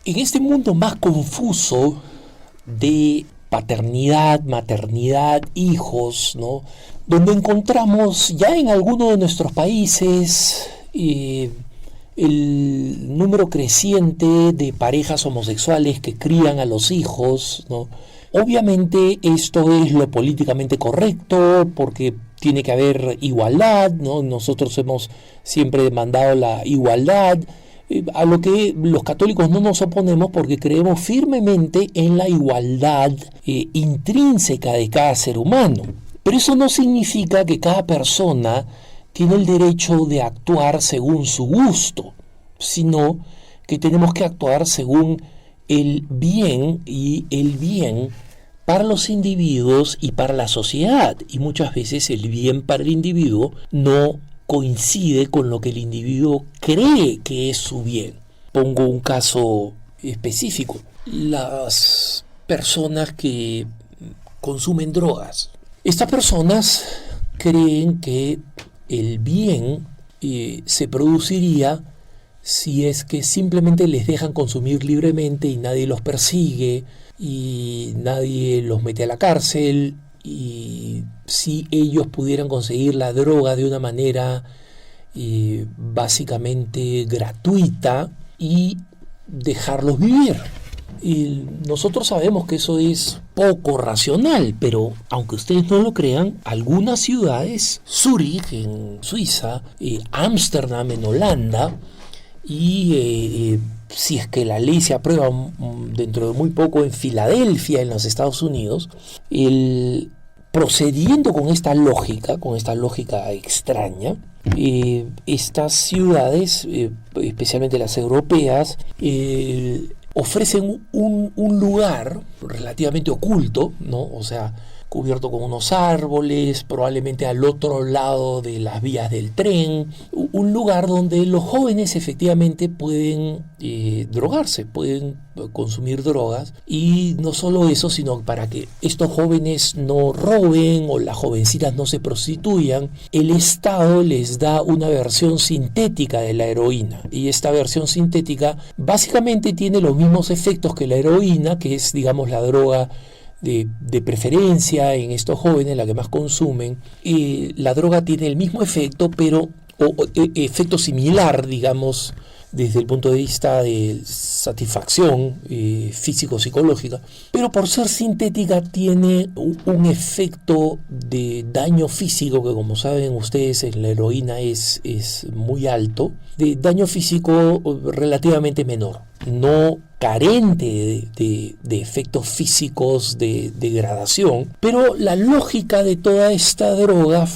En este mundo más confuso de paternidad, maternidad, hijos, ¿no? Donde encontramos ya en algunos de nuestros países el número creciente de parejas homosexuales que crían a los hijos, ¿no? Obviamente esto es lo políticamente correcto porque tiene que haber igualdad, ¿no? Nosotros hemos siempre demandado la igualdad, a lo que los católicos no nos oponemos porque creemos firmemente en la igualdad intrínseca de cada ser humano. Pero eso no significa que cada persona tiene el derecho de actuar según su gusto, sino que tenemos que actuar según el bien y el bien para los individuos y para la sociedad. Y muchas veces el bien para el individuo no coincide con lo que el individuo cree que es su bien. Pongo un caso específico. Las personas que consumen drogas. Estas personas creen que el bien se produciría si es que simplemente les dejan consumir libremente y nadie los persigue y nadie los mete a la cárcel, y si ellos pudieran conseguir la droga de una manera básicamente gratuita y dejarlos vivir. Y nosotros sabemos que eso es poco racional, pero aunque ustedes no lo crean, algunas ciudades, Zúrich en Suiza, Ámsterdam en Holanda, y si es que la ley se aprueba dentro de muy poco en Filadelfia, en los Estados Unidos, procediendo con esta lógica extraña, estas ciudades, especialmente las europeas, ofrecen un lugar relativamente oculto, ¿no? O sea, cubierto con unos árboles, probablemente al otro lado de las vías del tren, un lugar donde los jóvenes efectivamente pueden drogarse, pueden consumir drogas, y no solo eso, sino para que estos jóvenes no roben o las jovencitas no se prostituyan, el Estado les da una versión sintética de la heroína, y esta versión sintética básicamente tiene los mismos efectos que la heroína, que es, digamos, la droga de preferencia en estos jóvenes, la que más consumen. La droga tiene el mismo efecto, pero efecto similar, digamos, desde el punto de vista de satisfacción físico-psicológica, pero por ser sintética tiene un efecto de daño físico que, como saben ustedes, en la heroína es muy alto, de daño físico relativamente menor, no carente de efectos físicos de degradación, pero la lógica de toda esta droga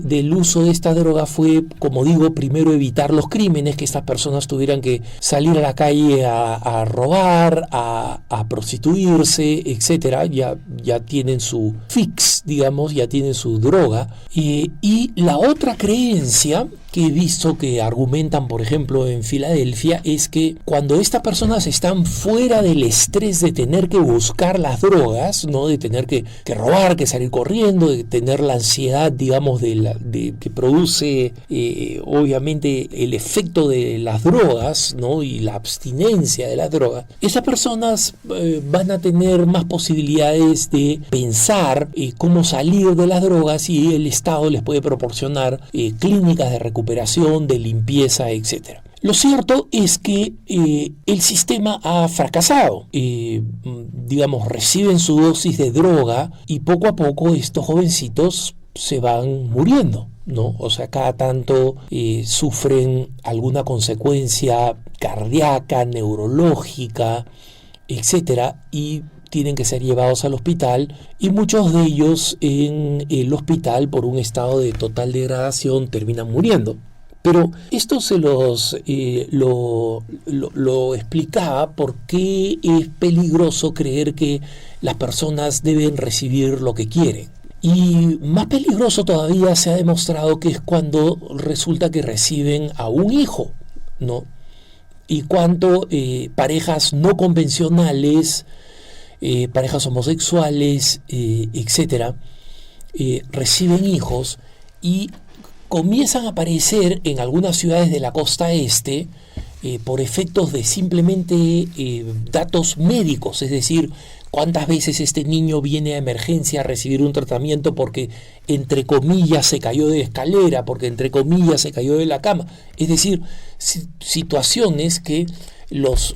del uso de esta droga fue, como digo, primero evitar los crímenes, que estas personas tuvieran que salir a la calle a robar, a prostituirse, etcétera. Ya tienen su fix, digamos, ya tienen su droga. Y la otra creencia que he visto que argumentan, por ejemplo, en Filadelfia, es que cuando estas personas están fuera del estrés de tener que buscar las drogas, ¿no? De tener que robar, que salir corriendo, de tener la ansiedad, digamos, de que produce obviamente el efecto de las drogas, ¿no? Y la abstinencia de las drogas, esas personas van a tener más posibilidades de pensar cómo salir de las drogas, y el Estado les puede proporcionar clínicas de recuperación, de limpieza, etc. Lo cierto es que el sistema ha fracasado. Digamos, reciben su dosis de droga y poco a poco estos jovencitos se van muriendo, ¿no? O sea, cada tanto sufren alguna consecuencia cardíaca, neurológica, etc. Y tienen que ser llevados al hospital, y muchos de ellos en el hospital, por un estado de total degradación, terminan muriendo. Pero esto se lo explicaba por qué es peligroso creer que las personas deben recibir lo que quieren. Y más peligroso todavía se ha demostrado que es cuando resulta que reciben a un hijo, ¿no? Y cuando parejas no convencionales, parejas homosexuales, etcétera, reciben hijos, y comienzan a aparecer en algunas ciudades de la costa este por efectos de simplemente datos médicos, es decir, cuántas veces este niño viene a emergencia a recibir un tratamiento porque entre comillas se cayó de escalera, porque entre comillas se cayó de la cama, es decir, situaciones que los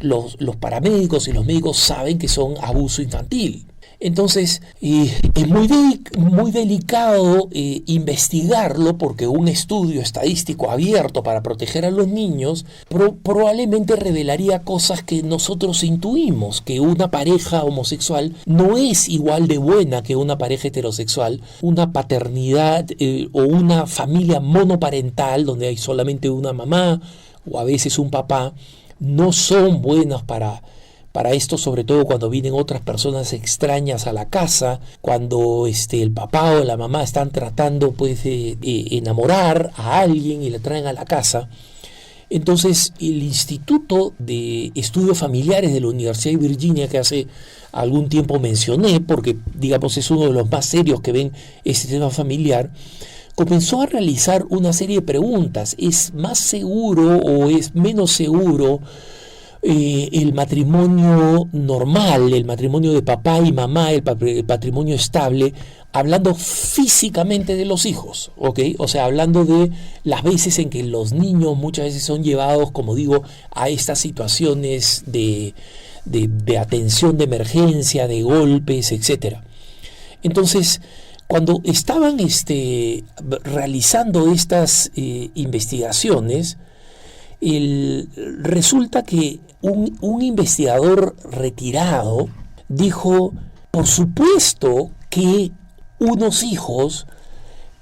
paramédicos y los médicos saben que son abuso infantil. Entonces, es muy delicado investigarlo, porque un estudio estadístico abierto para proteger a los niños probablemente revelaría cosas que nosotros intuimos, que una pareja homosexual no es igual de buena que una pareja heterosexual, una paternidad o una familia monoparental donde hay solamente una mamá o a veces un papá, no son buenas para esto, sobre todo cuando vienen otras personas extrañas a la casa, cuando el papá o la mamá están tratando pues de enamorar a alguien y le traen a la casa. Entonces el Instituto de Estudios Familiares de la Universidad de Virginia, que hace algún tiempo mencioné, porque digamos es uno de los más serios que ven este tema familiar, comenzó a realizar una serie de preguntas. ¿Es más seguro o es menos seguro el matrimonio normal, el matrimonio de papá y mamá, el patrimonio estable, hablando físicamente de los hijos, ¿ok? O sea, hablando de las veces en que los niños muchas veces son llevados, como digo, a estas situaciones de atención de emergencia, de golpes, etcétera. Entonces, cuando estaban realizando estas investigaciones, resulta que un investigador retirado dijo, por supuesto que unos hijos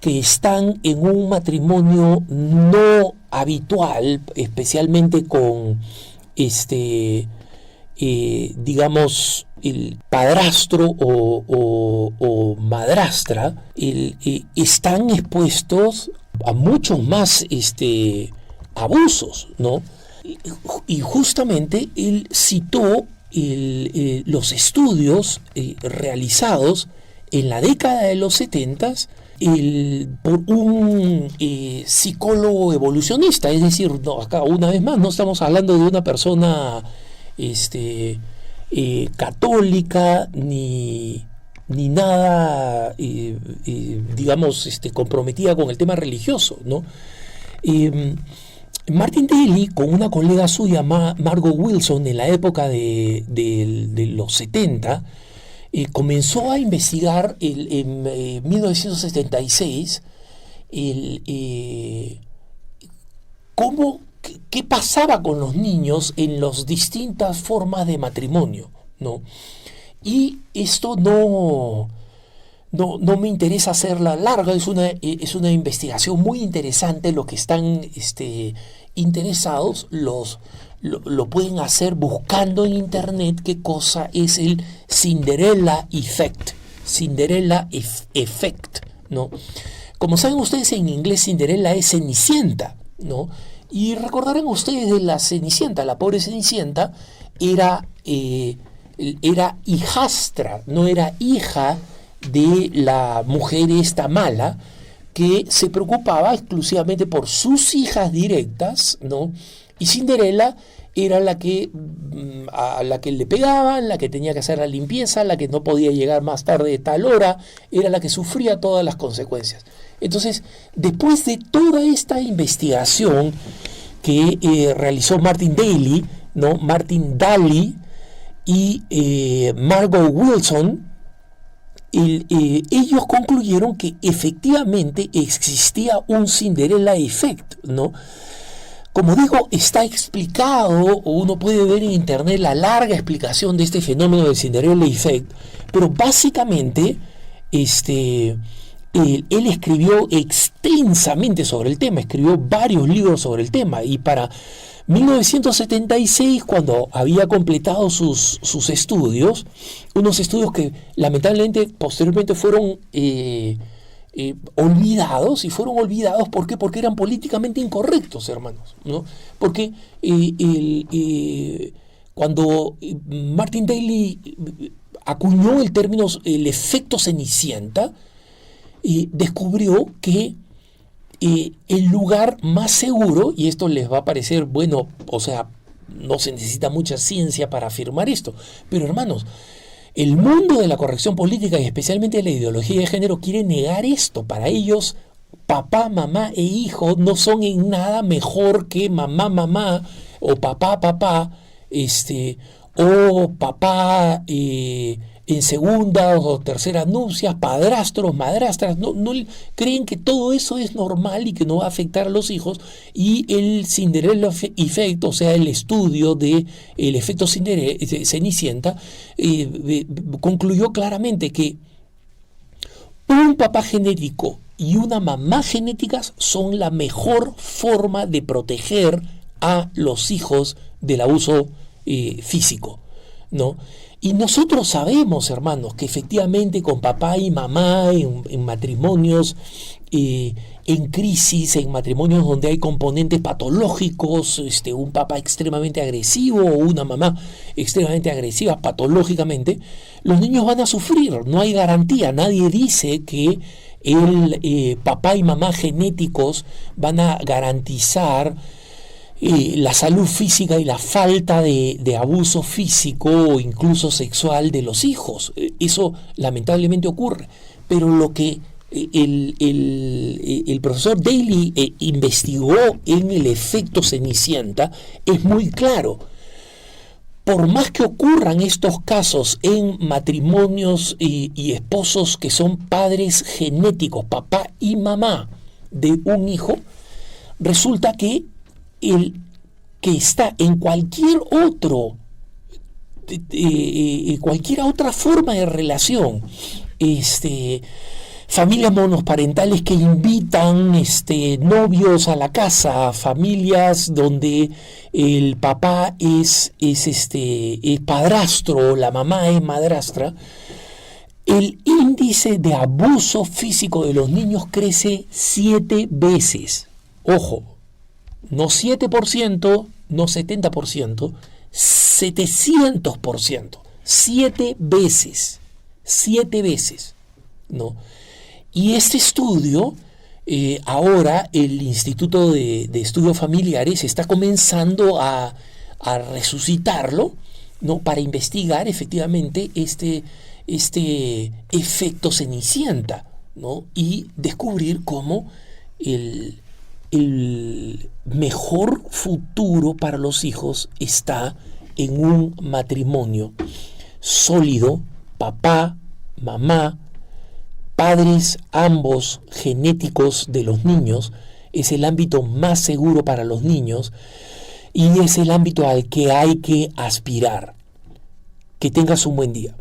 que están en un matrimonio no habitual, especialmente con digamos el padrastro o madrastra, están expuestos a muchos más abusos, ¿no? Y justamente él citó los estudios realizados en la década de los 70 por un psicólogo evolucionista, es decir, no, acá una vez más no estamos hablando de una persona católica ni nada digamos comprometida con el tema religioso, ¿no? Martin Daly, con una colega suya, Margot Wilson, en la época de los 70, comenzó a investigar en 1976 qué pasaba con los niños en las distintas formas de matrimonio, ¿no? Y esto no me interesa hacerla larga, es una investigación muy interesante. Los que están interesados lo pueden hacer buscando en internet qué cosa es el Cinderella Effect. Cinderella Effect, ¿no? Como saben ustedes, en inglés Cinderella es Cenicienta, ¿no? Y recordarán ustedes de la Cenicienta, la pobre Cenicienta era hijastra, no era hija de la mujer esta mala, que se preocupaba exclusivamente por sus hijas directas, ¿no? Y Cinderella era a la que le pegaban, la que tenía que hacer la limpieza, la que no podía llegar más tarde de tal hora, era la que sufría todas las consecuencias. Entonces, después de toda esta investigación que realizó Martin Daly, ¿no? Martin Daly y Margot Wilson, ellos concluyeron que efectivamente existía un Cinderella Effect, ¿no? Como digo, está explicado, o uno puede ver en internet la larga explicación de este fenómeno del Cinderella Effect, pero básicamente él escribió extensamente sobre el tema, escribió varios libros sobre el tema, y para 1976, cuando había completado sus estudios, unos estudios que lamentablemente posteriormente fueron olvidados, y fueron olvidados ¿por qué? Porque eran políticamente incorrectos, hermanos, ¿no? Porque cuando Martin Daly acuñó el término el efecto Cenicienta, descubrió que el lugar más seguro, y esto les va a parecer, bueno, o sea, no se necesita mucha ciencia para afirmar esto. Pero hermanos, el mundo de la corrección política y especialmente de la ideología de género quiere negar esto. Para ellos, papá, mamá e hijo no son en nada mejor que mamá, mamá, o papá, papá, o papá en segunda o tercera nupcias, padrastros, madrastras. No creen que todo eso es normal y que no va a afectar a los hijos. Y el Cinderella Effect, o sea, el estudio del efecto Cenicienta, concluyó claramente que un papá genético y una mamá genéticas son la mejor forma de proteger a los hijos del abuso físico, ¿no? Y nosotros sabemos, hermanos, que efectivamente con papá y mamá en matrimonios en crisis, en matrimonios donde hay componentes patológicos, un papá extremadamente agresivo o una mamá extremadamente agresiva patológicamente, los niños van a sufrir, no hay garantía. Nadie dice que el papá y mamá genéticos van a garantizar la salud física y la falta de abuso físico o incluso sexual de los hijos. Eso lamentablemente ocurre. Pero lo que el profesor Daly investigó en el efecto Cenicienta es muy claro. Por más que ocurran estos casos en matrimonios y esposos que son padres genéticos, papá y mamá de un hijo, resulta que el que está en cualquier otra forma de relación, familias monoparentales que invitan novios a la casa, familias donde el papá es padrastro, la mamá es madrastra, el índice de abuso físico de los niños crece 7 veces. Ojo, no 7%, no 70%, 700%. 7 veces. 7 veces, ¿no? Y este estudio, ahora el Instituto de Estudios Familiares está comenzando a resucitarlo, ¿no? Para investigar efectivamente este efecto Cenicienta, ¿no? Y descubrir cómo el mejor futuro para los hijos está en un matrimonio sólido, papá, mamá, padres ambos genéticos de los niños. Es el ámbito más seguro para los niños y es el ámbito al que hay que aspirar. Que tengas un buen día.